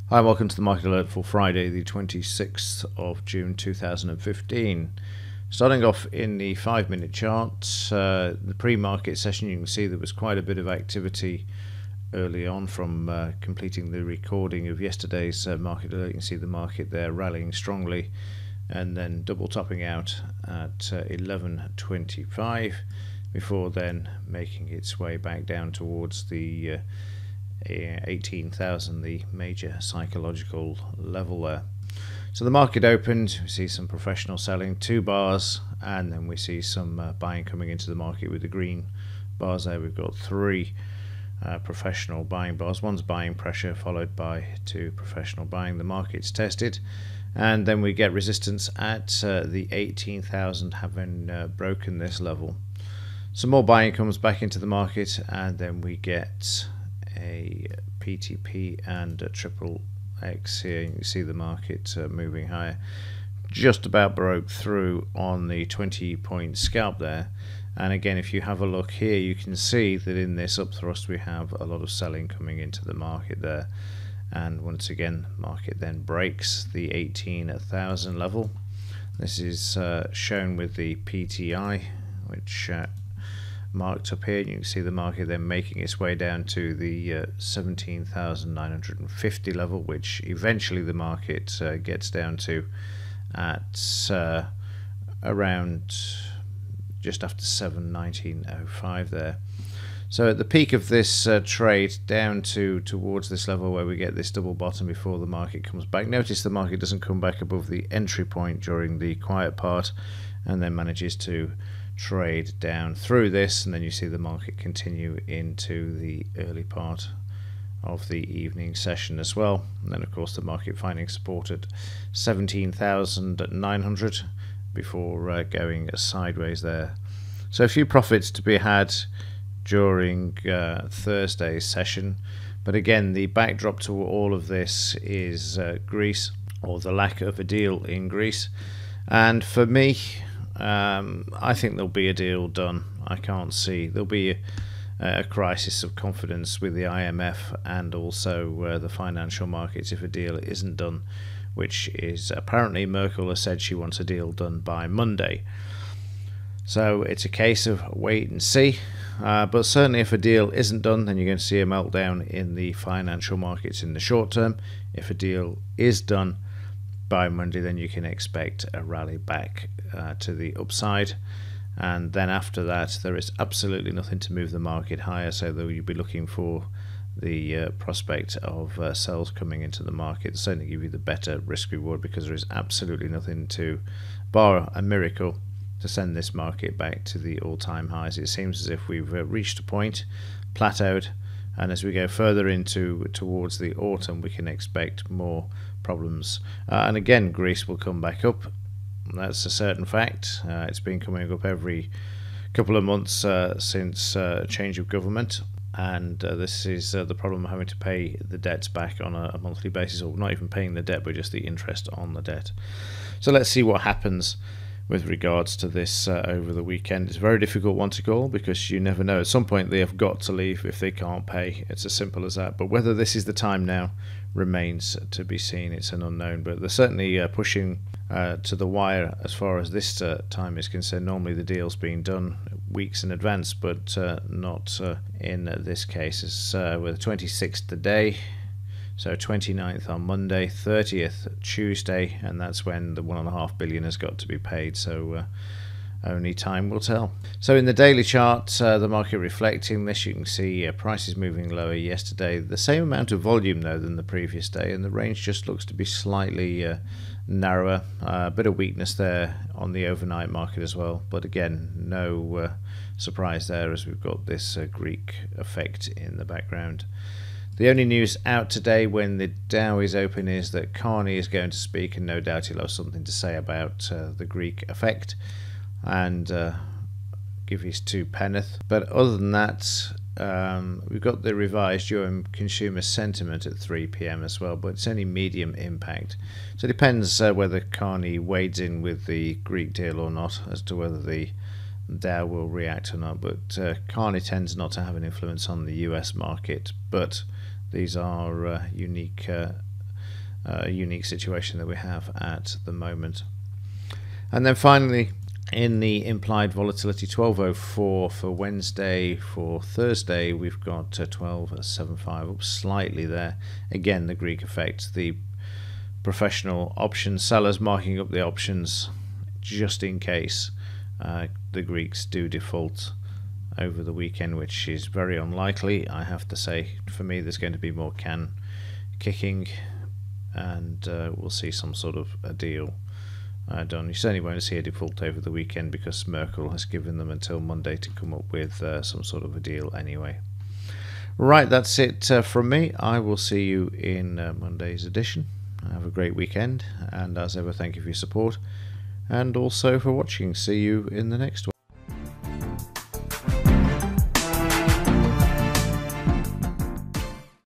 Hi, welcome to the Market Alert for Friday, the 26th of June 2015. Starting off in the 5-minute chart, the pre-market session, you can see there was quite a bit of activity early on from completing the recording of yesterday's Market Alert. You can see the market there rallying strongly and then double topping out at 11.25 before then making its way back down towards the 18,000, the major psychological level there. So the market opened, we see some professional selling, 2 bars, and then we see some buying coming into the market with the green bars there. We've got 3 professional buying bars. One's buying pressure followed by 2 professional buying. The market's tested, and then we get resistance at the 18,000, having broken this level. Some more buying comes back into the market, and then we get a PTP and a triple X here. You can see the market moving higher. Just about broke through on the 20-point scalp there. And again, if you have a look here, you can see that in this upthrust we have a lot of selling coming into the market there. And once again, market then breaks the 18,000 level. This is shown with the PTI, which marked up here. You can see the market then making its way down to the 17,950 level, which eventually the market gets down to at around just after 7:19.05 there. So at the peak of this trade down towards this level where we get this double bottom before the market comes back. Notice the market doesn't come back above the entry point during the quiet part and then manages to trade down through this, and then you see the market continue into the early part of the evening session as well. And then of course the market finding support at 17,900 before going sideways there. So a few profits to be had during Thursday's session, but again the backdrop to all of this is Greece, or the lack of a deal in Greece. And for me, I think there'll be a deal done. I can't see there'll be a crisis of confidence with the IMF and also the financial markets if a deal isn't done, which is apparently Merkel has said she wants a deal done by Monday. So it's a case of wait and see. But certainly if a deal isn't done, then you're going to see a meltdown in the financial markets in the short term. If a deal is done by Monday, then you can expect a rally back to the upside, and then after that there is absolutely nothing to move the market higher, so that you'll be looking for the prospect of sales coming into the market to certainly give you the better risk reward, because there is absolutely nothing to, bar a miracle, to send this market back to the all-time highs. It seems as if we've reached a point, plateaued, and as we go further towards the autumn we can expect more problems. And again, Greece will come back up. That's a certain fact. It's been coming up every couple of months since change of government, and this is the problem of having to pay the debts back on a monthly basis, or not even paying the debt but just the interest on the debt. So let's see what happens with regards to this over the weekend. It's a very difficult one to call because you never know. At some point they have got to leave if they can't pay. It's as simple as that. But whether this is the time now remains to be seen. It's an unknown, but they're certainly pushing to the wire as far as this time is concerned. Normally the deal's being done weeks in advance, but not in this case. It's with the 26th today, so 29th on Monday, 30th Tuesday, and that's when the $1.5 billion has got to be paid. So only time will tell. So in the daily chart, the market reflecting this, you can see prices moving lower yesterday. The same amount of volume though than the previous day, and the range just looks to be slightly narrower. A bit of weakness there on the overnight market as well, but again no surprise there as we've got this Greek effect in the background. The only news out today when the Dow is open is that Carney is going to speak, and no doubt he'll have something to say about the Greek effect and give his 2 penneth. But other than that, we've got the revised Euro consumer sentiment at 3 PM as well, but it's only medium impact. So it depends whether Carney wades in with the Greek deal or not as to whether the Dow will react or not. But Carney tends not to have an influence on the US market, but these are unique unique situation that we have at the moment. And then finally, in the implied volatility, 1204 for Wednesday. For Thursday, we've got 1275, up slightly there. Again, the Greek effect, the professional option sellers marking up the options just in case the Greeks do default over the weekend, which is very unlikely. I have to say, for me, there's going to be more can kicking, and we'll see some sort of a deal done. You certainly won't see a default over the weekend because Merkel has given them until Monday to come up with some sort of a deal anyway. Right, that's it from me. I will see you in Monday's edition. Have a great weekend, and as ever, thank you for your support and also for watching. See you in the next one.